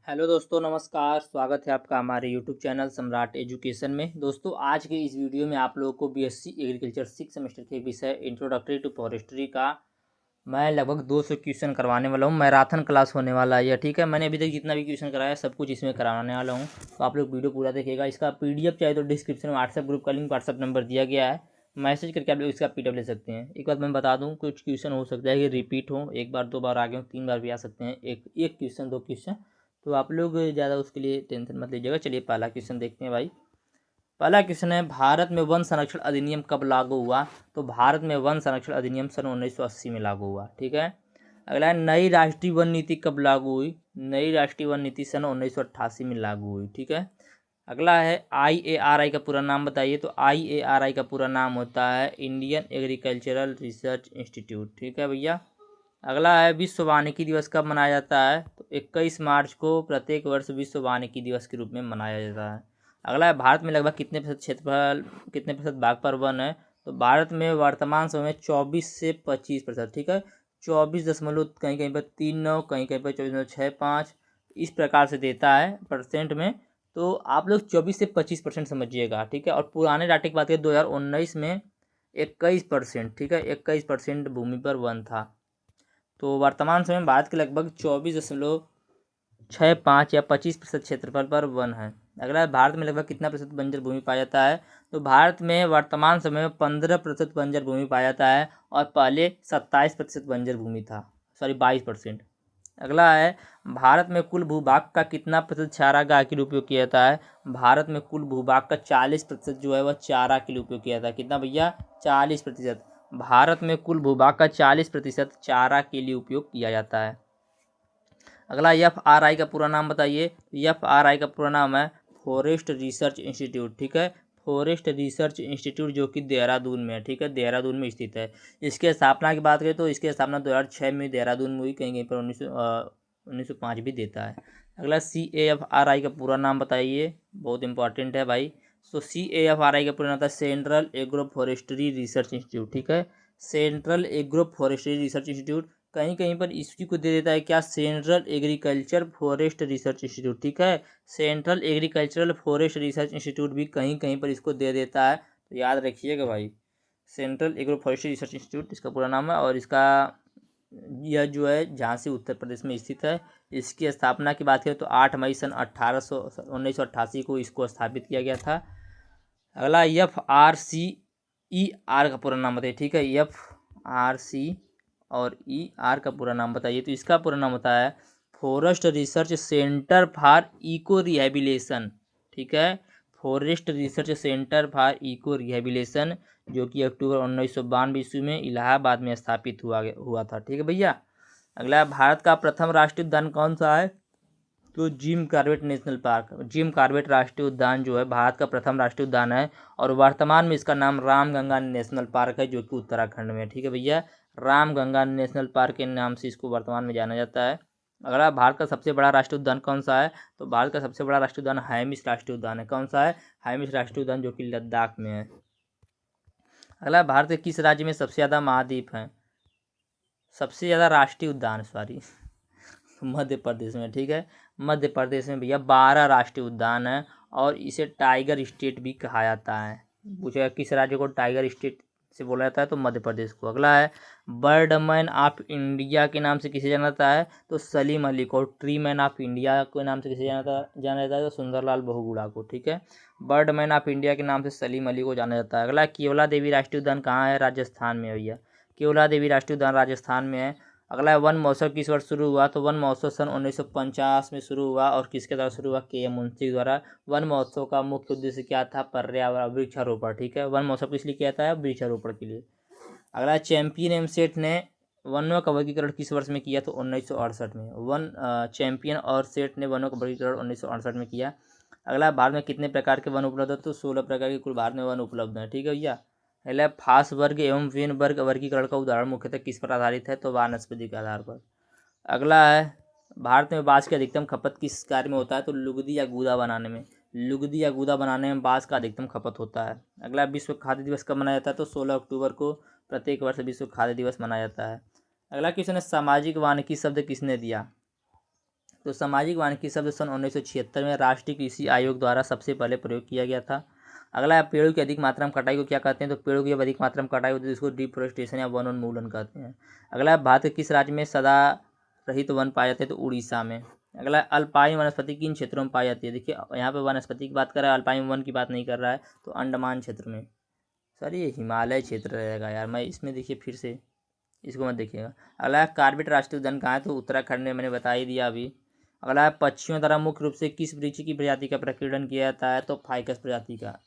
Hello दोस्तों, नमस्कार। स्वागत है आपका हमारे यूट्यूब चैनल सम्राट एजुकेशन में। दोस्तों, आज के इस वीडियो में आप लोगों को बीएससी एग्रीकल्चर 6 सेमेस्टर के विषय इंट्रोडक्टरी टू फॉरेस्ट्री का मैं लगभग 200 क्वेश्चन करवाने वाला हूँ। मैराथन क्लास होने वाला है यह, ठीक है। मैंने अभी तक जितना भी क्वेश्चन कराया सब कुछ इसमें कराने वाला हूँ, तो आप लोग वीडियो पूरा देखिएगा। इसका पीडीएफ चाहे तो डिस्क्रिप्शन में व्हाट्सएप ग्रुप का लिंक, व्हाट्सएप नंबर दिया गया है, मैसेज करके आप लोग इसका पीडीएफ ले सकते हैं। एक बात मैं बता दूं, कुछ क्वेश्चन हो सकता है कि रिपीट हो, एक बार दो बार आ गए हो, 3 बार भी आ सकते हैं, एक क्वेश्चन 2 क्वेश्चन, तो आप लोग ज़्यादा उसके लिए टेंशन मत लीजिएगा। चलिए पहला क्वेश्चन देखते हैं भाई। पहला क्वेश्चन है, भारत में वन संरक्षण अधिनियम कब लागू हुआ? तो भारत में वन संरक्षण अधिनियम सन 1980 में लागू हुआ, ठीक है। अगला है, नई राष्ट्रीय वन नीति कब लागू हुई? नई राष्ट्रीय वन नीति सन 1988 में लागू हुई, ठीक है। अगला है, IARI का पूरा नाम बताइए। तो IARI का पूरा नाम होता है इंडियन एग्रीकल्चरल रिसर्च इंस्टीट्यूट, ठीक है भैया। अगला है, विश्व वानिकी दिवस कब मनाया जाता है? तो 21 मार्च को प्रत्येक वर्ष विश्व वानिकी दिवस के रूप में मनाया जाता है। अगला है, भारत में लगभग कितने प्रतिशत क्षेत्रफल, कितने प्रतिशत भाग पर वन है? तो भारत में वर्तमान समय में 24 से 25%, ठीक है। 24 दशमलव कहीं कहीं पर 39, कहीं कहीं पर 24.65, इस प्रकार से देता है परसेंट में। तो आप लोग 24 से 25% समझिएगा, ठीक है। और पुराने डाटे की बात करें 2019 में 21%, ठीक है, 21% भूमि पर वन था। तो वर्तमान समय में भारत के लगभग 24.65 या 25% क्षेत्रफल पर वन है। अगला, भारत में लगभग कितना प्रतिशत बंजर भूमि पाया जाता है? तो भारत में वर्तमान समय में 15% बंजर भूमि पाया जाता है, और पहले 27% बंजर भूमि था, सॉरी 22%। अगला है, भारत में कुल भूभाग का कितना प्रतिशत चारागाह के लिए उपयोग किया जाता है? भारत में कुल भूभाग का 40% जो है वह चारा के लिए उपयोग किया जाता है। कितना भैया? 40%। भारत में कुल भूभाग का 40% चारा के लिए उपयोग किया जाता है। अगला, FRI का पूरा नाम बताइए। FRI का पूरा नाम है फॉरेस्ट रिसर्च इंस्टीट्यूट, ठीक है। फॉरेस्ट रिसर्च इंस्टीट्यूट जो कि देहरादून में है, ठीक है, देहरादून में स्थित है। इसके स्थापना की बात करें तो इसकी स्थापना 2006 में देहरादून में हुई, कहीं कहीं पर 1905 भी देता है। अगला, CAFRI का पूरा नाम बताइए, बहुत इंपॉर्टेंट है भाई। तो CAFRI का पूरा नाम था central agro forestry research institute, ठीक है। Central agro forestry research institute, कहीं कहीं पर इसी को दे देता है क्या, central agriculture forest research institute, ठीक है। Central agricultural forest research institute भी कहीं कहीं पर इसको दे देता है, तो याद रखिएगा भाई। Central agro forestry research institute इसका पूरा नाम है, और इसका यह जो है झांसी उत्तर प्रदेश में स्थित है। इसकी स्थापना की बात करें तो 8 मई सन 1988 को इसको स्थापित किया गया था। अगला, FRCER का पूरा नाम बताइए, ठीक है। FRC और ER का पूरा नाम बताइए। तो इसका पूरा नाम होता है forest research centre for eco rehabilitation, ठीक है। Forest research centre for eco rehabilitation, जो कि अक्टूबर 1992 ईस्वी में इलाहाबाद में स्थापित हुआ था, ठीक है भैया। अगला, भारत का प्रथम राष्ट्रीय उद्यान कौन सा है? तो Jim Corbett national park, Jim Corbett राष्ट्रीय उद्यान जो है भारत का प्रथम राष्ट्रीय उद्यान है, और वर्तमान में इसका नाम रामगंगा नेशनल पार्क है, जो कि उत्तराखंड में है, ठीक है भैया। रामगंगा नेशनल पार्क के नाम से इसको वर्तमान में जाना जाता है। अगला, भारत का सबसे बड़ा राष्ट्रीय उद्यान कौन सा है? तो भारत का सबसे बड़ा राष्ट्रीय उद्यान हैमिस राष्ट्रीय उद्यान है। कौन सा है? हैमिस राष्ट्रीय उद्यान, जो कि लद्दाख में है। अगला, भारत के किस राज्य में सबसे ज़्यादा महाद्वीप हैं? सबसे ज़्यादा राष्ट्रीय उद्यान, सॉरी मध्य प्रदेश में, ठीक है। मध्य प्रदेश में भैया 12 राष्ट्रीय उद्यान है, और इसे टाइगर स्टेट भी कहा जाता है। पूछेगा किस राज्य को टाइगर स्टेट से बोला जाता है, तो मध्य प्रदेश को। अगला है, बर्डमैन ऑफ इंडिया के नाम से किसे जाना जाता है? तो सलीम अली को। ट्री मैन ऑफ इंडिया के नाम से किसे जाना जाता है? तो सुंदरलाल बहुगुणा को, ठीक है। बर्डमैन ऑफ इंडिया के नाम से सलीम अली को जाना जाता है। अगला, केवला देवी राष्ट्रीय उद्यान कहाँ है? राजस्थान में भैया। केवला देवी राष्ट्रीय उद्यान राजस्थान में है। अगला है, वन महोत्सव किस वर्ष शुरू हुआ? तो वन महोत्सव सन 1950 में शुरू हुआ, और किसके द्वारा शुरू हुआ? KM मुंशी द्वारा। वन महोत्सव का मुख्य उद्देश्य क्या था? पर्यावरण, वृक्षारोपण, ठीक है। वन महोत्सव किस लिए किया था? वृक्षारोपण के लिए। अगला, चैंपियन एम सेट ने वनों का वर्गीकरण किस वर्ष में किया? तो 1968 में। चैंपियन और सेट ने वनों का वर्गीकरण 1968 में किया। अगला, भारत में कितने प्रकार के वन उपलब्ध है? तो 16 प्रकार के कुल भारत में वन उपलब्ध है, ठीक है भैया। पहले, फास वर्ग एवं वेन वर्ग वर्गीकरण का उदाहरण मुख्यतः किस पर आधारित है? तो वानस्पति के आधार पर। अगला है, भारत में बांस की अधिकतम खपत किस कार्य में होता है? तो लुगदी या गूदा बनाने में। लुगदी या गूदा बनाने में बांस का अधिकतम खपत होता है। अगला, विश्व खाद्य दिवस कब मनाया जाता है? तो 16 अक्टूबर को प्रत्येक वर्ष विश्व खाद्य दिवस मनाया जाता है। अगला क्वेश्चन है, सामाजिक वानिकी शब्द किसने दिया? तो सामाजिक वानिकी शब्द सन 1976 में राष्ट्रीय कृषि आयोग द्वारा सबसे पहले प्रयोग किया गया था। अगला है पेड़ों की अधिक मात्रा में कटाई को क्या कहते हैं? तो पेड़ों की जब अधिक मात्रा में कटाई होती है तो इसको डिफोरेस्टेशन या वनोन्मूलन कहते हैं। अगला है भारत के किस राज्य में सदा रहित वन पाए जाते हैं? तो उड़ीसा में। अगला है अल्पाइन वनस्पति किन क्षेत्रों में पाई जाती है? देखिए यहाँ पे वनस्पति की बात कर रहा है, अल्पाइन वन की बात नहीं कर रहा है, तो अंडमान क्षेत्र में। सर ये हिमालय क्षेत्र रहेगा यार, मैं इसमें देखिए फिर से इसको मत देखिएगा। अगला है कार्बेट राष्ट्रीय उद्यान कहाँ है? तो उत्तराखंड में, मैंने बता ही दिया अभी। अगला है पक्षियों द्वारा मुख्य रूप से किस वृक्ष की प्रजाति का प्रकीर्णन किया जाता है? तो फाइकस प्रजाति का।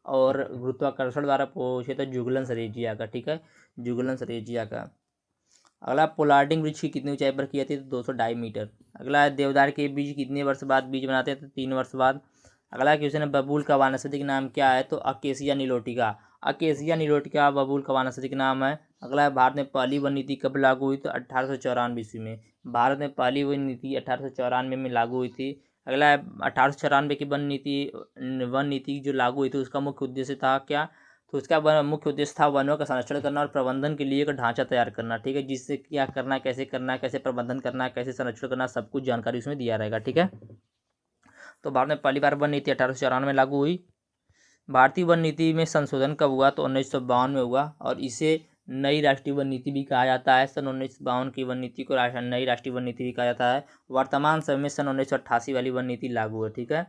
और गुरुत्वाकर्षण द्वारा पूछे तो जुगलन सरेजिया का, ठीक है, जुगलन सरेजिया का। अगला पोलार्डिंग वृक्ष की कितनी ऊंचाई पर की जाती है? तो 202 मीटर। अगला है देवदार के बीज कितने वर्ष बाद बीज बनाते हैं? तो 3 वर्ष बाद। अगला क्वेश्चन है बबूल का वानस्पतिक नाम क्या है? तो अकेसिया निलोटिका। अकेसिया निलोटिका बबूल का वानस्पतिक नाम है। अगला है भारत में पहली वन नीति कब लागू हुई? तो 1894 ईस्वी में। भारत में पहली वन नीति 1894 में लागू हुई थी। अगला है 1894 की वन नीति जो लागू हुई थी उसका मुख्य उद्देश्य था क्या? तो उसका मुख्य उद्देश्य था वनों का संरक्षण करना और प्रबंधन के लिए एक ढांचा तैयार करना, ठीक है, जिससे क्या करना है, कैसे करना है, कैसे प्रबंधन करना है, कैसे संरक्षण करना, सब कुछ जानकारी उसमें दिया रहेगा, ठीक है। तो भारत में पहली बार वन नीति 1894 में लागू हुई। भारतीय वन नीति में संशोधन कब हुआ? तो 1952 में हुआ और इसे नई राष्ट्रीय वन नीति भी कहा जाता है। सन 1952 की वन नीति को नई राष्ट्रीय वन नीति भी कहा जाता है। वर्तमान समय में सन 1988 वाली वन नीति लागू है, ठीक है।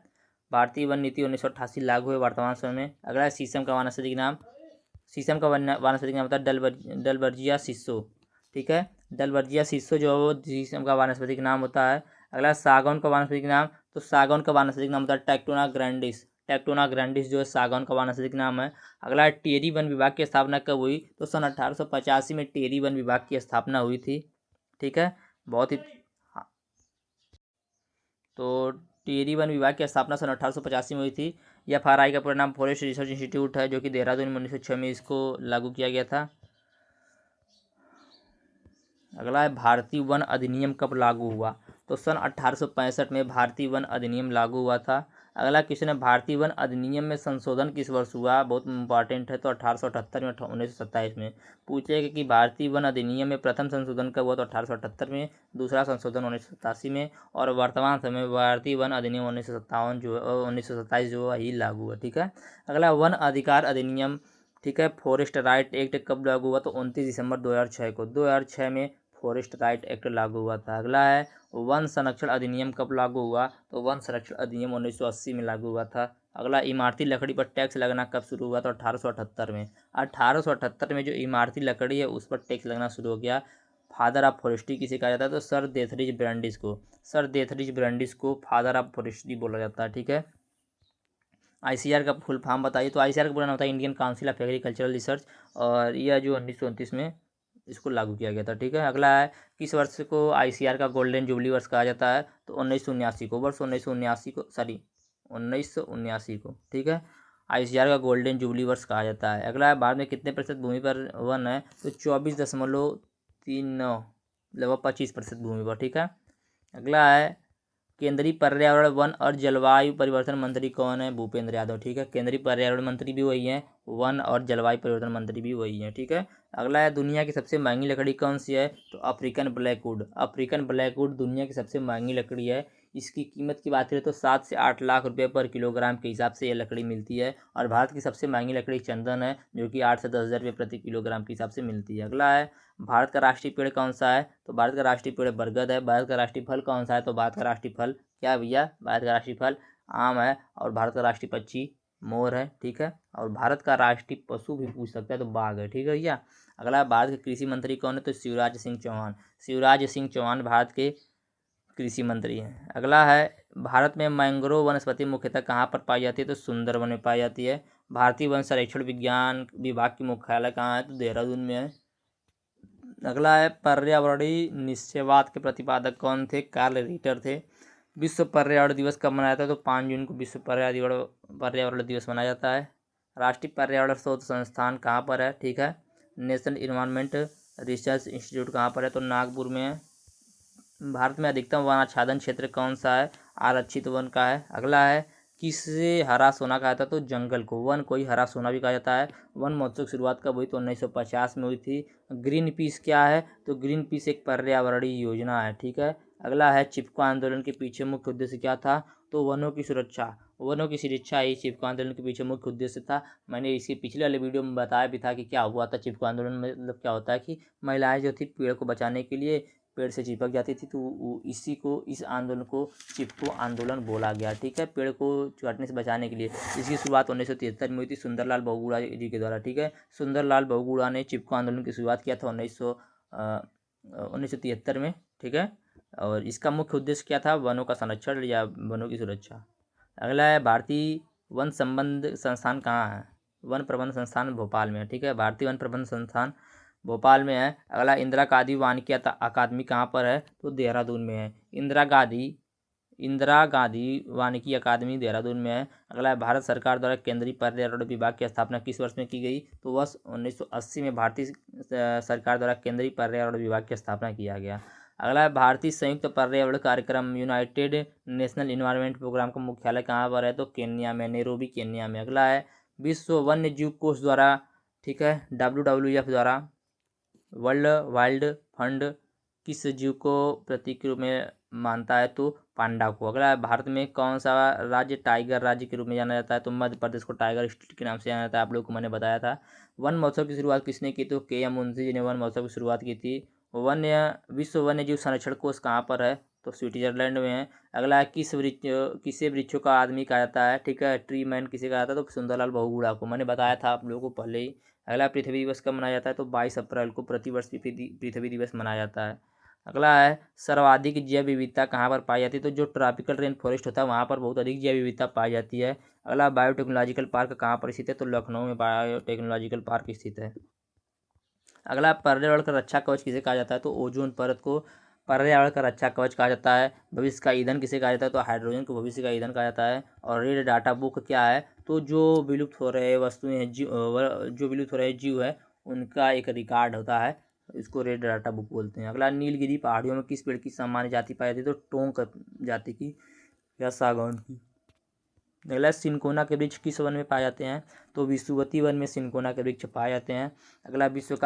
भारतीय वन नीति 1988 लागू है वर्तमान समय में। अगला है शीशम का वानस्पतिक नाम। शीशम का वानस्पतिक नाम होता है डलबर्जिया सिसो, ठीक है। डलबर्जिया सिसो जो शीशम का वानस्पतिक नाम होता है। अगला सागौन का वानस्पतिक नाम। तो सागौन का वानस्पतिक नाम होता है टेक्टोना ग्रैंडिस। टेक्टोना ग्रैंडिस जो है सागौन का वानस्पतिक नाम है। अगला है टेरी वन विभाग की स्थापना कब हुई? तो सन 1885 में टेरी वन विभाग की स्थापना हुई थी, ठीक है। बहुत ही हाँ। तो टेरी वन विभाग की स्थापना सन 1885 में हुई थी। FRI का पूरा नाम फॉरेस्ट रिसर्च इंस्टीट्यूट है, जो कि देहरादून में 1906 में इसको लागू किया गया था। अगला है भारतीय वन अधिनियम कब लागू हुआ? तो सन 1865 में भारतीय वन अधिनियम लागू हुआ था। अगला क्वेश्चन है भारतीय वन अधिनियम में संशोधन किस वर्ष हुआ? बहुत इंपॉर्टेंट है। तो 1878 में 1927 में। पूछेगा कि भारतीय वन अधिनियम में प्रथम संशोधन कब हुआ? तो 1878 में। दूसरा संशोधन 1987 में। और वर्तमान समय में भारतीय वन अधिनियम 1957 जो 1927 जो है ही लागू है, ठीक है। अगला वन अधिकार अधिनियम, ठीक है, फॉरेस्ट राइट एक्ट कब लागू हुआ? तो 29 दिसंबर 2006 को। 2006 में फॉरेस्ट राइट एक्ट लागू हुआ था। अगला है वन संरक्षण अधिनियम कब लागू हुआ? तो वन संरक्षण अधिनियम 1980 में लागू हुआ था। अगला इमारती लकड़ी पर टैक्स लगना कब शुरू हुआ? तो 1878 में। 1878 में जो इमारती लकड़ी है उस पर टैक्स लगना शुरू हो गया। फादर ऑफ फॉरेस्ट्री किसे कहा जाता है? तो सर देथरिज ब्रांडिस को। सर देथरिज ब्रांडिस को फादर ऑफ फॉरेस्ट्री बोला जाता है, ठीक है। ICR का फुल फॉर्म बताइए। तो ICR का पूरा नाम होता है Indian council of agricultural research, और यह जो 1929 में इसको लागू किया गया था, ठीक है। अगला है किस वर्ष को ICR का गोल्डन जुबली वर्ष कहा जाता है? तो 1979 को। वर्ष 1979 को, सॉरी 1979 को, ठीक है, ICR का गोल्डन जुबली वर्ष कहा जाता है। अगला है भारत में कितने प्रतिशत भूमि पर वन है? तो 24.39, लगभग 25% भूमि पर, ठीक है। अगला है केंद्रीय पर्यावरण वन और जलवायु परिवर्तन मंत्री कौन है? भूपेंद्र यादव, ठीक है। केंद्रीय पर्यावरण मंत्री भी वही हैं, वन और जलवायु परिवर्तन मंत्री भी वही हैं, ठीक है। अगला है दुनिया की सबसे महंगी लकड़ी कौन सी है? तो अफ्रीकन ब्लैकवुड। अफ्रीकन ब्लैकवुड दुनिया की सबसे महंगी लकड़ी है। इसकी कीमत की बात करें तो 7 से 8 लाख रुपए पर किलोग्राम के हिसाब से यह लकड़ी मिलती है। और भारत की सबसे महंगी लकड़ी चंदन है, जो कि 8 से 10 हज़ार रुपये प्रति किलोग्राम के हिसाब से मिलती है। अगला है भारत का राष्ट्रीय पेड़ कौन सा है? तो भारत का राष्ट्रीय पेड़ बरगद है। भारत का राष्ट्रीय फल कौन सा है? तो भारत का राष्ट्रीय फल क्या है भैया? भारत का राष्ट्रीय फल आम है। और भारत का राष्ट्रीय पक्षी मोर है, ठीक है। और भारत का राष्ट्रीय पशु भी पूछ सकता है तो बाघ है, ठीक है भैया। अगला भारत के कृषि मंत्री कौन है? तो शिवराज सिंह चौहान। शिवराज सिंह चौहान भारत के कृषि मंत्री हैं। अगला है भारत में मैंग्रोव वनस्पति मुख्यतः कहाँ पर पाई जाती है? तो सुंदरवन में पाई जाती है। भारतीय वन संरक्षण विज्ञान विभाग की मुख्यालय कहाँ है? तो देहरादून में है। अगला है पर्यावरणीय निश्चयवाद के प्रतिपादक कौन थे? कार्ल रिटर थे। विश्व पर्यावरण दिवस कब मनाया जाता है? तो 5 जून को विश्व पर्यावरण दिवस मनाया जाता है। राष्ट्रीय पर्यावरण शोध संस्थान कहाँ पर है? ठीक है, नेशनल इन्वायरमेंट रिसर्च इंस्टीट्यूट कहाँ पर है? तो नागपुर में है। भारत में अधिकतम वन आच्छादन क्षेत्र कौन सा है? आरक्षित वन का है। अगला है किसे हरा सोना कहा जाता है? तो जंगल को। वन को ही हरा सोना भी कहा जाता है। वन महोत्सव की शुरुआत कब हुई? तो 1950 में हुई थी। ग्रीन पीस क्या है? तो ग्रीन पीस एक पर्यावरणीय योजना है, ठीक है। अगला है चिपको आंदोलन के पीछे मुख्य उद्देश्य क्या था, तो वनों की सुरक्षा। वनों की सुरक्षा ही चिपको आंदोलन के पीछे मुख्य उद्देश्य था। मैंने इसके पिछले वाले वीडियो में बताया भी था कि क्या हुआ था चिपको आंदोलन में। मतलब क्या होता है कि महिलाएं जो थी पेड़ को बचाने के लिए पेड़ से चिपक जाती थी, तो इस आंदोलन को चिपको आंदोलन बोला गया। ठीक है, पेड़ को काटने से बचाने के लिए। इसकी शुरुआत 1973 में हुई थी सुंदरलाल बहुगुणा जी के द्वारा। ठीक है, सुंदरलाल बहुगुणा ने चिपको आंदोलन की शुरुआत किया था 1973 में। ठीक है, और इसका मुख्य उद्देश्य क्या था, वनों का संरक्षण या वनों की सुरक्षा। अगला है भारतीय वन संबंध संस्थान कहाँ है, वन प्रबंध संस्थान भोपाल में है। ठीक है, भारतीय वन प्रबंध संस्थान भोपाल में है। अगला इंदिरा गांधी वानिकी अकादमी कहाँ पर है, तो देहरादून में है। इंदिरा गांधी वानिकी अकादमी देहरादून में है। अगला है भारत सरकार द्वारा केंद्रीय पर्यावरण विभाग की स्थापना किस वर्ष में की गई, तो वर्ष 1980 में भारतीय सरकार द्वारा केंद्रीय पर्यावरण विभाग की स्थापना किया गया। अगला है भारतीय संयुक्त पर्यावरण कार्यक्रम यूनाइटेड नेशनल इन्वायरमेंट प्रोग्राम का मुख्यालय कहाँ पर है, तो केन्या में, नैरोबी केन्या में। अगला है विश्व वन्य जीव कोष द्वारा, ठीक है, WWF द्वारा वर्ल्ड वाइल्ड फंड किस जीव को प्रतीक के रूप में मानता है, तो पांडा को। अगला है भारत में कौन सा राज्य टाइगर राज्य के रूप में जाना जाता है, तो मध्य प्रदेश को टाइगर स्टेट के नाम से जाना जाता है। आप लोगों को मैंने बताया था। वन महोत्सव की शुरुआत किसने की, तो KM मुंशी जी ने वन महोत्सव की शुरुआत की थी। विश्व वन्य जीव संरक्षण कोष कहाँ पर है, तो स्विट्जरलैंड में है। अगला है किसे वृक्षों का आदमी कहा जाता है, ठीक है, ट्री मैन किसे कहा जाता है, तो सुंदरलाल बहुगुणा को। मैंने बताया था आप लोगों को पहले ही। अगला पृथ्वी दिवस कब मनाया जाता है, तो 22 अप्रैल को प्रतिवर्ष पृथ्वी दिवस मनाया जाता है। अगला है सर्वाधिक जैव विविधता कहाँ पर पाई जाती है, तो जो ट्रॉपिकल रेन फॉरेस्ट होता है वहाँ पर बहुत अधिक जैव विविधता पाई जाती है। अगला बायोटेक्नोलॉजिकल पार्क कहाँ पर स्थित है, तो लखनऊ में बायोटेक्नोलॉजिकल पार्क स्थित है। अगला पर्यावरण का रक्षा कवच किसे कहा जाता है, तो ओजोन परत को पर्यावरण का रक्षा कवच कहा जाता है। भविष्य का ईंधन किसे कहा जाता है, तो हाइड्रोजन को भविष्य का ईंधन कहा जाता है। और रेड डाटा बुक क्या है, तो जो विलुप्त हो रहे वस्तुएं हैं, जो विलुप्त हो रहे जीव है उनका एक रिकॉर्ड होता है, इसको रेड डाटा बुक बोलते हैं। अगला नीलगिरी पहाड़ियों में किस पेड़ की सामान्य जाति पाई जाती है, तो टोंक जाति की या सागौन की। अगला सिनकोना के वृक्ष किस वन में पाए जाते हैं, तो विषुवती वन में सिनकोना के वृक्ष पाए जाते हैं। अगला विश्व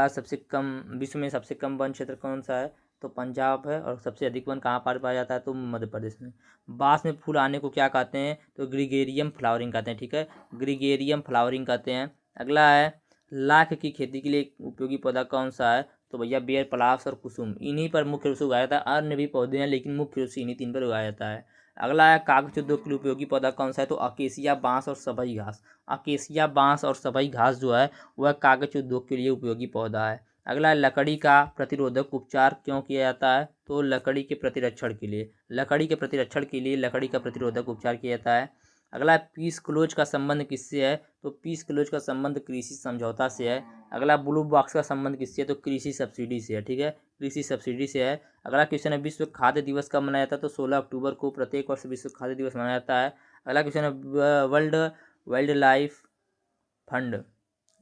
में सबसे कम वन क्षेत्र कौन सा है, तो पंजाब है। और सबसे अधिक वन कहाँ पर पाया जाता है, तो मध्य प्रदेश में। बांस में फूल आने को क्या कहते हैं, तो ग्रीगेरियम फ्लावरिंग कहते हैं। ठीक है, ग्रीगेरियम फ्लावरिंग कहते हैं। अगला है लाख की खेती के लिए उपयोगी पौधा कौन सा है, तो भैया बेर, पलाश और कुसुम, इन्हीं पर मुख्य रूप से उगाया जाता है। अन्य भी पौधे हैं लेकिन मुख्य रूप से इन्हीं तीन पर उगाया जाता है। अगला है कागज उद्योग के लिए उपयोगी पौधा कौन सा है, तो अकेसिया, बांस और सबई घास। अकेसिया, बांस और सबई घास जो है वह कागज उद्योग के लिए उपयोगी पौधा है। अगला है लकड़ी का प्रतिरोधक उपचार क्यों किया जाता है, तो लकड़ी के प्रतिरक्षण के लिए। लकड़ी के प्रतिरक्षण के लिए लकड़ी का प्रतिरोधक उपचार किया जाता है। अगला पीस क्लोज का संबंध किससे है, तो पीस क्लोज का संबंध कृषि समझौता से है। अगला ब्लू बॉक्स का संबंध किससे है, तो कृषि सब्सिडी से है। ठीक है, कृषि सब्सिडी से है। अगला क्वेश्चन है विश्व खाद्य दिवस कब मनाया जाता है, तो 16 अक्टूबर को प्रत्येक वर्ष विश्व खाद्य दिवस मनाया जाता है। अगला क्वेश्चन है world wild life fund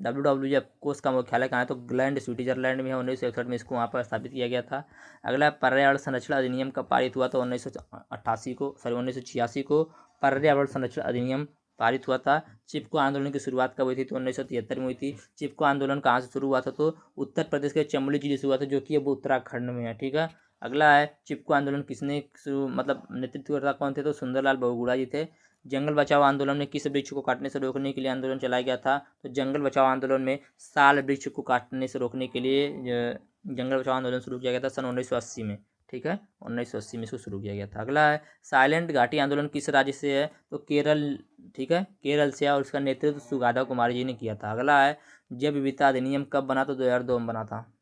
WWF कोष का मुख्यालय कहाँ है, तो ग्लैंड स्विट्जरलैंड में है। 1961 में इसको वहाँ पर स्थापित किया गया था। अगला पर्यावरण संरक्षण अधिनियम कब पारित हुआ, तो 1986 को पर्यावरण संरक्षण अधिनियम पारित हुआ था। चिपको आंदोलन की शुरुआत कब हुई थी, तो 1973 में हुई थी। चिपको आंदोलन कहाँ से शुरू हुआ था, तो उत्तर प्रदेश के चमोली जिले से हुआ था, जो कि अब उत्तराखंड में है। ठीक है, अगला है चिपको आंदोलन किसने मतलब नेतृत्व कौन थे, तो सुंदरलाल बहुगुणा जी थे। जंगल बचाओ आंदोलन में किस वृक्ष को काटने से रोकने के लिए आंदोलन चलाया गया था, तो जंगल बचाओ आंदोलन में साल वृक्ष को काटने से रोकने के लिए जंगल बचाओ आंदोलन शुरू किया गया था सन 1980 में। ठीक है, 1980 में इसको शुरू किया गया था। अगला है साइलेंट घाटी आंदोलन किस राज्य से है, तो केरल। ठीक है, केरल से, और उसका नेतृत्व सुगाधा कुमारी जी ने किया था। अगला है जैव विविधता अधिनियम कब बना, तो 2002 में बना था।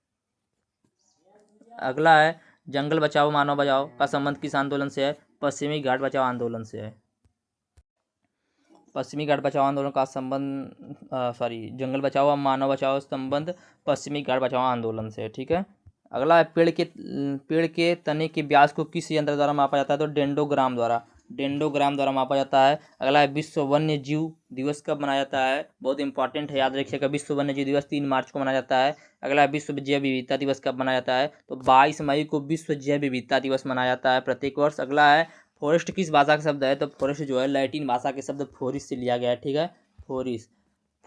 अगला है जंगल बचाओ मानव बचाओ का संबंध किस आंदोलन से है, पश्चिमी घाट बचाओ आंदोलन से है। पश्चिमी घाट बचाओ आंदोलन का संबंध जंगल बचाओ और मानव बचाओ संबंध पश्चिमी घाट बचाओ आंदोलन से। ठीक है, अगला है पेड़ के तने के व्यास को किस यंत्र द्वारा मापा जाता है, तो डेंडोग्राम द्वारा मापा जाता है। अगला है विश्व वन्य जीव दिवस कब मनाया जाता है, बहुत इंपॉर्टेंट है, याद रखिएगा। विश्व वन्य जीव दिवस 3 मार्च को मनाया जाता है। अगला है विश्व जैव विविधता दिवस कब मनाया जाता है, तो 22 मई को विश्व जैव विविधता दिवस मनाया जाता है प्रत्येक वर्ष। अगला है फॉरेस्ट किस भाषा का शब्द है, तो फॉरेस्ट जो है लैटिन भाषा के शब्द फोरिस से लिया गया है। ठीक है,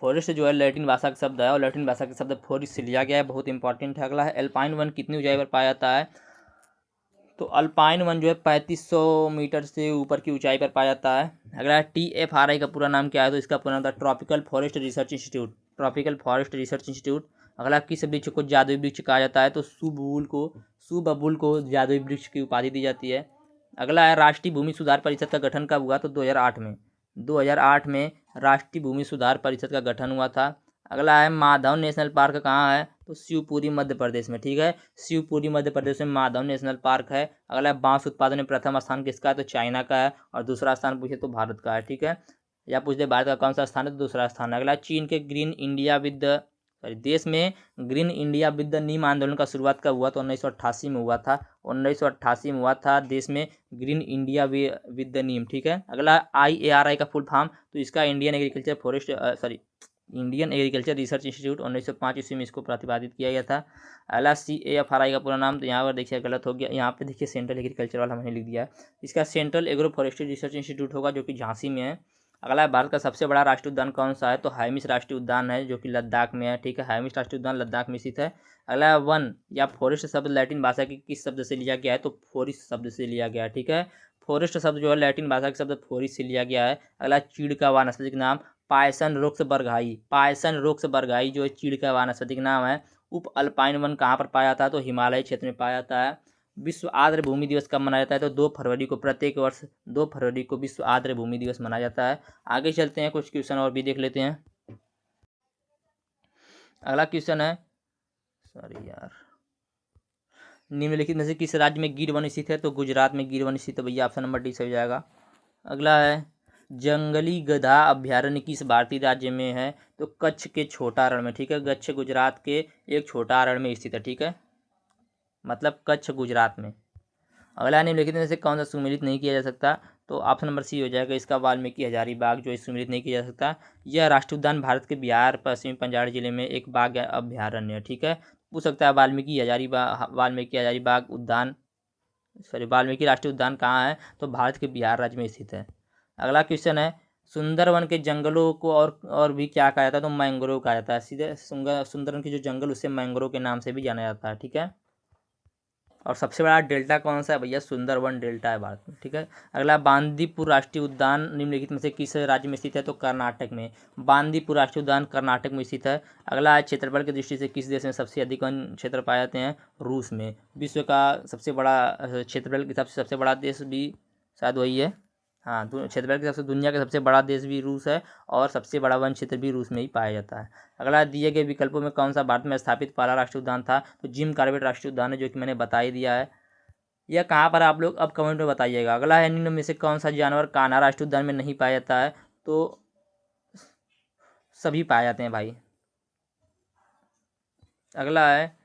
फॉरेस्ट जो है लैटिन भाषा का शब्द है और लैटिन भाषा के शब्द फोरिस से लिया गया है, बहुत इंपॉर्टेंट है। अगला है एल्पाइन वन कितनी ऊंचाई पर पाया जाता है, तो अल्पाइन वन जो है 3500 मीटर से ऊपर की ऊंचाई पर पाया जाता है। अगला TFRI का पूरा नाम क्या है, तो इसका पूरा नाम था tropical forest research institute, tropical forest research institute. अगला किस वृक्ष को जादुई वृक्ष कहा जाता है, तो सुबबुल को जादुई वृक्ष की उपाधि दी जाती है। अगला है राष्ट्रीय भूमि सुधार परिषद का गठन कब हुआ, तो 2008 में, 2008 में राष्ट्रीय भूमि सुधार परिषद का गठन हुआ था। अगला है माधव नेशनल पार्क कहाँ है, तो शिवपुरी मध्य प्रदेश में, ठीक है, शिवपुरी मध्य प्रदेश में माधव नेशनल पार्क है। अगला है बांस उत्पादन में प्रथम स्थान किसका है, तो चाइना का है, और दूसरा स्थान पूछे तो भारत का है, ठीक है, या पूछ दे भारत का कौन सा स्थान है, तो दूसरा स्थान है। अगला चीन के ग्रीन इंडिया विद देश में ग्रीन इंडिया विद द नीम आंदोलन का शुरुआत कब हुआ, तो 1988 में हुआ था, 1988 में हुआ था देश में ग्रीन इंडिया विद द नीम, ठीक है। अगला IARI का फुल फॉर्म, तो इसका इंडियन एग्रीकल्चर रिसर्च इंस्टीट्यूट 1905 ईस्वी में इसको प्रतिपादित किया गया था। अगला CAFRI का पूरा नाम, तो यहाँ पर देखिए गलत हो गया, यहाँ पे देखिए सेंट्रल एग्रीकल्चर वाला मैंने लिख दिया है, इसका central agro forestry research institute होगा जो कि झांसी में है। अगला है भारत का सबसे बड़ा राष्ट्रीय उद्यान कौन सा है, तो हैमिस राष्ट्रीय उद्यान है जो कि लद्दाख में है, ठीक है, हैमिस राष्ट्रीय उद्यान लद्दाख में स्थित है। अगला है वन या फॉरेस्ट शब्द लैटिन भाषा के किस शब्द से लिया गया है, तो फोरिस शब्द से लिया गया है, ठीक है, फॉरेस्ट शब्द जो है लैटिन भाषा के शब्द फोरिस से लिया गया है। अगला चीड़ का वानस्पतिक नाम, पायसन रोक्स बरगाई, पायसन रोक्स बरगाई जो है चीड़ का वानस्पतिक नाम है। उप अल्पाइन वन कहाँ पर पाया जाता है, तो हिमालय क्षेत्र में पाया जाता है। विश्व आर्द्र भूमि दिवस कब मनाया जाता है, तो 2 फरवरी को, प्रत्येक वर्ष 2 फरवरी को विश्व आर्द्र भूमि दिवस मनाया जाता है। आगे चलते हैं, कुछ क्वेश्चन और भी देख लेते हैं। अगला क्वेश्चन है, सॉरी यार, निम्नलिखित में से किस राज्य में गिर वन स्थित है, तो गुजरात में गिर वन स्थित है भैया, ऑप्शन नंबर डी सही हो जाएगा। अगला है जंगली गधा अभ्यारण्य किस भारतीय राज्य में है, तो कच्छ के छोटा रण में, ठीक है, कच्छ गुजरात के एक छोटा रण में स्थित है, ठीक है, मतलब कच्छ गुजरात में। अगला निम्नलिखित में से कौन सा सुमेलित नहीं किया जा सकता, तो ऑप्शन नंबर सी हो जाएगा इसका, वाल्मीकि हजारीबाग जो सुमेलित नहीं किया जा सकता। यह राष्ट्रीय उद्यान भारत के बिहार पश्चिमी पंजाब जिले में एक बाघ अभ्यारण्य है, ठीक है, पूछ सकता है वाल्मीकि हजारीबाग उद्यान, सॉरी वाल्मीकि राष्ट्रीय उद्यान कहाँ है, तो भारत के बिहार राज्य में स्थित है। अगला क्वेश्चन है सुंदरवन के जंगलों को और भी क्या कहा जाता है, तो मैंग्रोव कहा जाता है, सीधे सुंदरवन के जो जंगल उसे मैंग्रोव के नाम से भी जाना जाता है, ठीक है। और सबसे बड़ा डेल्टा कौन सा है भैया, सुंदरवन डेल्टा है भारत में, ठीक है। अगला बांदीपुर राष्ट्रीय उद्यान निम्नलिखित में से किस राज्य में स्थित है, तो कर्नाटक में, बांदीपुर राष्ट्रीय उद्यान कर्नाटक में स्थित है। अगला है क्षेत्रफल की दृष्टि से किस देश में सबसे अधिक वन क्षेत्र पाए जाते हैं, रूस में, विश्व का सबसे बड़ा क्षेत्रफल के हिसाब से सबसे बड़ा देश भी शायद वही है, हाँ, क्षेत्रफल के हिसाब से दुनिया का सबसे बड़ा देश भी रूस है, और सबसे बड़ा वन क्षेत्र भी रूस में ही पाया जाता है। अगला दिए गए विकल्पों में कौन सा भारत में स्थापित पहला राष्ट्रीय उद्यान था, तो जिम कॉर्बेट राष्ट्रीय उद्यान है जो कि मैंने बता ही दिया है। यह कहाँ पर आप लोग अब कमेंट में बताइएगा। अगला है निम्न में से कौन सा जानवर कान्हा राष्ट्रीय उद्यान में नहीं पाया जाता है, तो सभी पाए जाते हैं भाई। अगला है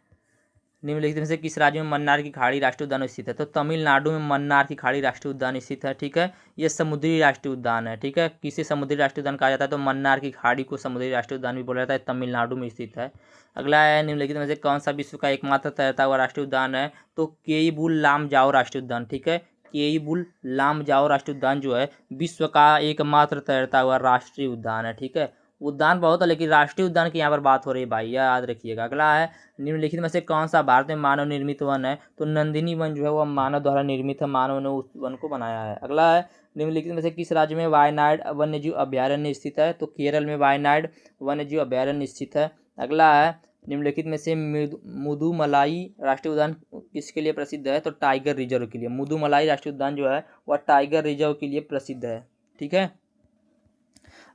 निम्नलिखित में से किस राज्य में मन्नार की खाड़ी राष्ट्रीय उद्यान स्थित है, तो तमिलनाडु में मन्नार की खाड़ी राष्ट्रीय उद्यान स्थित है, ठीक है, यह समुद्री राष्ट्रीय उद्यान है, ठीक है, किसे समुद्री राष्ट्रीय उद्यान कहा जाता है, तो मन्नार की खाड़ी को समुद्री राष्ट्रीय उद्यान भी बोला जाता है, तमिलनाडु में स्थित है। अगला है निम्नलिखित में से कौन सा विश्व का एकमात्र तैरता हुआ राष्ट्रीय उद्यान है, तो केईबुल लामजाओ राष्ट्रीय उद्यान, ठीक है, केईबुल लामजाओ राष्ट्रीय उद्यान जो है विश्व का एकमात्र तैरता हुआ राष्ट्रीय उद्यान है, ठीक है। उद्यान बहुत है लेकिन राष्ट्रीय उद्यान की यहाँ पर बात हो रही है भाई, यह याद रखिएगा। अगला है निम्नलिखित में से कौन सा भारत में मानव निर्मित वन है, तो नंदिनी वन जो है वह मानव द्वारा निर्मित है, मानव ने उस वन को बनाया है। अगला है निम्नलिखित में से किस राज्य में वायनाड वन्यजीव अभ्यारण्य स्थित है, तो केरल में वायनाड वन्यजीव अभ्यारण्य स्थित है। अगला है निम्नलिखित में से मुदुमलाई राष्ट्रीय उद्यान किसके लिए प्रसिद्ध है, तो टाइगर रिजर्व के लिए, मुदुमलाई राष्ट्रीय उद्यान जो है वह टाइगर रिजर्व के लिए प्रसिद्ध है, ठीक है।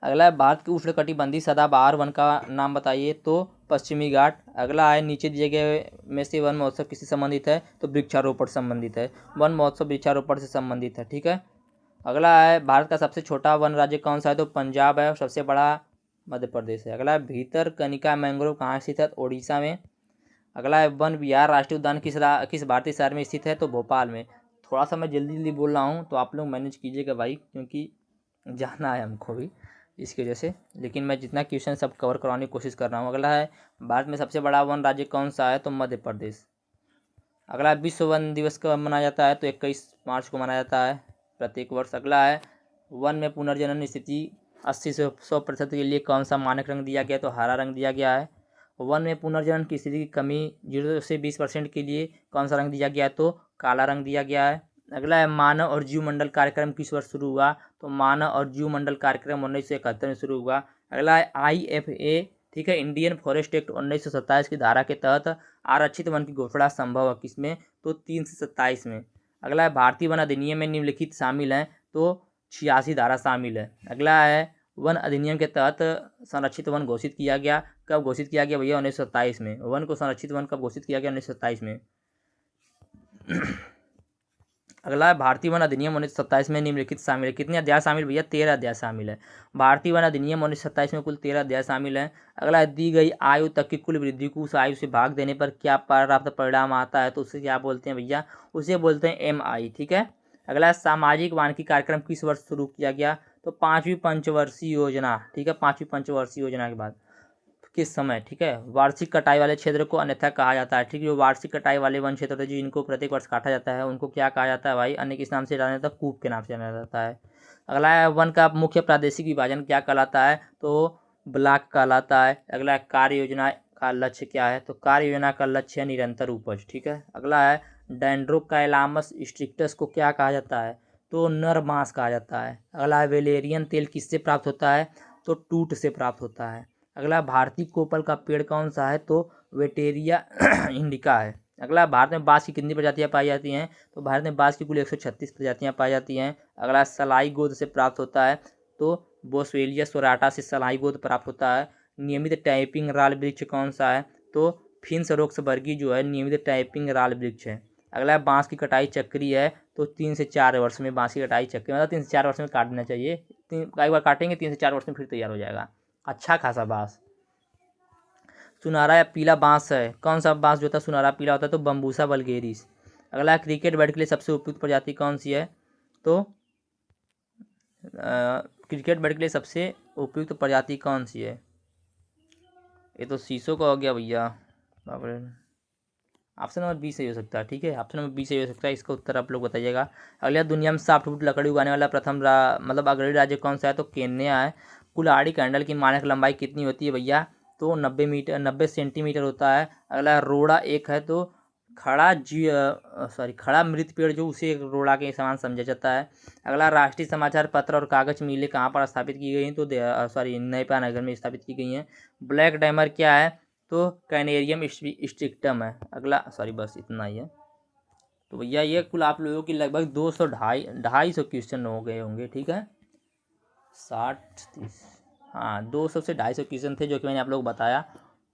अगला है भारत के उष्णकटिबंधीय सदाबहार वन का नाम बताइए, तो पश्चिमी घाट। अगला है नीचे दिए गए में से वन महोत्सव किससे संबंधित है, तो वृक्षारोपण संबंधित है, वन महोत्सव वृक्षारोपण से संबंधित है, ठीक है। अगला है भारत का सबसे छोटा वन राज्य कौन सा है, तो पंजाब है, और सबसे बड़ा मध्य प्रदेश है। अगला है भीतरकनिका मैंग्रोव कहाँ स्थित है, ओडिशा में। अगला है वन विहार राष्ट्रीय उद्यान किस भारतीय शहर में स्थित है, तो भोपाल में। थोड़ा सा मैं जल्दी जल्दी बोल रहा हूँ तो आप लोग मैनेज कीजिएगा भाई, क्योंकि जाना है हमको भी इसकी वजह से, लेकिन मैं जितना क्वेश्चन सब कवर करवाने की कोशिश कर रहा हूँ। अगला है भारत में सबसे बड़ा वन राज्य कौन सा है, तो मध्य प्रदेश। अगला विश्व वन दिवस कब मनाया जाता है, तो 21 मार्च को मनाया जाता है प्रत्येक वर्ष। अगला है वन में पुनर्जनन स्थिति 80 से 100% के लिए कौन सा मानक रंग दिया गया, तो हरा रंग दिया गया है। वन में पुनर्जनन की स्थिति की कमी 0 से 20% के लिए कौन सा रंग दिया गया है? तो काला रंग दिया गया है। अगला है मानव और जीव मंडल कार्यक्रम किस वर्ष शुरू हुआ? तो मानव और जीव मंडल कार्यक्रम 1971 में शुरू हुआ। अगला है IFA, ठीक है, इंडियन फॉरेस्ट एक्ट 1927 की धारा के तहत आरक्षित वन की घोषणा संभव है किसमें? तो 3 से 27 में। अगला है भारतीय वन अधिनियम में निम्नलिखित शामिल हैं? तो 86 धारा शामिल है। अगला है वन अधिनियम के तहत संरक्षित वन घोषित किया गया, कब घोषित किया गया भैया? 1927 में। वन को संरक्षित वन कब घोषित किया गया? 1927 में। अगला है भारतीय वन अधिनियम 1927 में निम्नलिखित शामिल है। कितने अध्याय शामिल भैया? 13 अध्याय शामिल है। भारतीय वन अधिनियम 1927 में कुल 13 अध्याय शामिल है। अगला है दी गई आयु तक की कुल वृद्धि को उस आयु से भाग देने पर क्या प्राप्त परिणाम आता है? तो उसे क्या बोलते हैं भैया? उसे बोलते हैं MI, ठीक है। अगला है सामाजिक वानिकी कार्यक्रम किस वर्ष शुरू किया गया? तो 5वीं पंचवर्षीय योजना, ठीक है, 5वीं पंचवर्षीय योजना के बाद किस समय, ठीक है। वार्षिक कटाई वाले क्षेत्र को अन्यथा कहा जाता है, ठीक है। जो वार्षिक कटाई वाले वन क्षेत्र होते हैं जिनको प्रत्येक वर्ष काटा जाता है उनको क्या कहा जाता है भाई? अन्य किस नाम से जाना जाता है? कूप के नाम से जाना जाता है। अगला है वन का मुख्य प्रादेशिक विभाजन क्या कहलाता है? तो ब्लॉक कहलाता है। अगला है कार्य योजना का लक्ष्य क्या है? तो कार्य योजना का लक्ष्य है निरंतर उपज, ठीक है। अगला है डेंड्रोकाइलामस स्ट्रिक्टस को क्या कहा जाता है? तो नर बांस कहा जाता है। अगला है वेलेरियन तेल किससे प्राप्त होता है? तो टूट से प्राप्त होता है। अगला भारतीय कोपल का पेड़ कौन सा है? तो वेटेरिया इंडिका है। अगला भारत में बांस की कितनी प्रजातियां पाई जाती हैं? तो भारत में बांस की कुल 136 प्रजातियां पाई जाती हैं। अगला सलाई गोद से प्राप्त होता है, तो बोस्वेलिया सोराटा से सलाई गोद प्राप्त होता है। नियमित टाइपिंग राल वृक्ष कौन सा है? तो फिन्स रोक्सबर्गी जो है नियमित टाइपिंग राल वृक्ष है। अगला बांस की कटाई चक्री है, तो 3 से 4 वर्ष में बांस की कटाई चक्री, मतलब 3 से 4 वर्ष में काटना चाहिए। एक बार काटेंगे 3 से 4 वर्ष में फिर तैयार हो जाएगा अच्छा खासा बांस। सुनहरा या पीला बांस है, कौन सा बांस जो होता है सुनहरा पीला होता है? तो बम्बूसा वल्गेरिस। अगला क्रिकेट बैट के लिए सबसे उपयुक्त प्रजाति कौन सी है? तो क्रिकेट बैट के लिए सबसे उपयुक्त प्रजाति कौन सी है? ये तो शीशो का हो गया भैया। बाप रे, ऑप्शन नंबर 20 सही हो सकता है, ठीक है। ऑप्शन नंबर 20 सही हो सकता है, इसका उत्तर आप लोग बताइएगा। अगला दुनिया में सॉफ्टवुड लकड़ी उगाने वाला प्रथम मतलब अग्रणी राज्य कौन सा है? तो केन्या है। कुल्हाड़ी कैंडल की मानक लंबाई कितनी होती है भैया? तो 90 सेंटीमीटर होता है। अगला रोड़ा एक है, तो खड़ा मृत पेड़ जो उसे एक रोड़ा के समान समझा जाता है। अगला राष्ट्रीय समाचार पत्र और कागज मिलें कहाँ पर स्थापित की गई हैं? तो नए नगर में स्थापित की गई हैं। ब्लैक डायमर क्या है? तो कैनेरियम स्ट्रिक्टम है। अगला बस इतना ही है। तो भैया ये कुल आप लोगों की लगभग 200-250 क्वेश्चन हो गए होंगे, ठीक है। 60-30, हाँ 200 से 250 क्वेश्चन थे जो कि मैंने आप लोग बताया।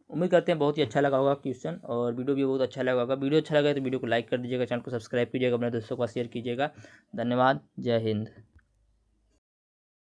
उम्मीद करते हैं बहुत ही अच्छा लगा होगा क्वेश्चन, और वीडियो भी बहुत अच्छा लगा होगा। वीडियो अच्छा लगा तो वीडियो को लाइक कर दीजिएगा, चैनल को सब्सक्राइब कीजिएगा, अपने दोस्तों को शेयर कीजिएगा। धन्यवाद, जय हिंद।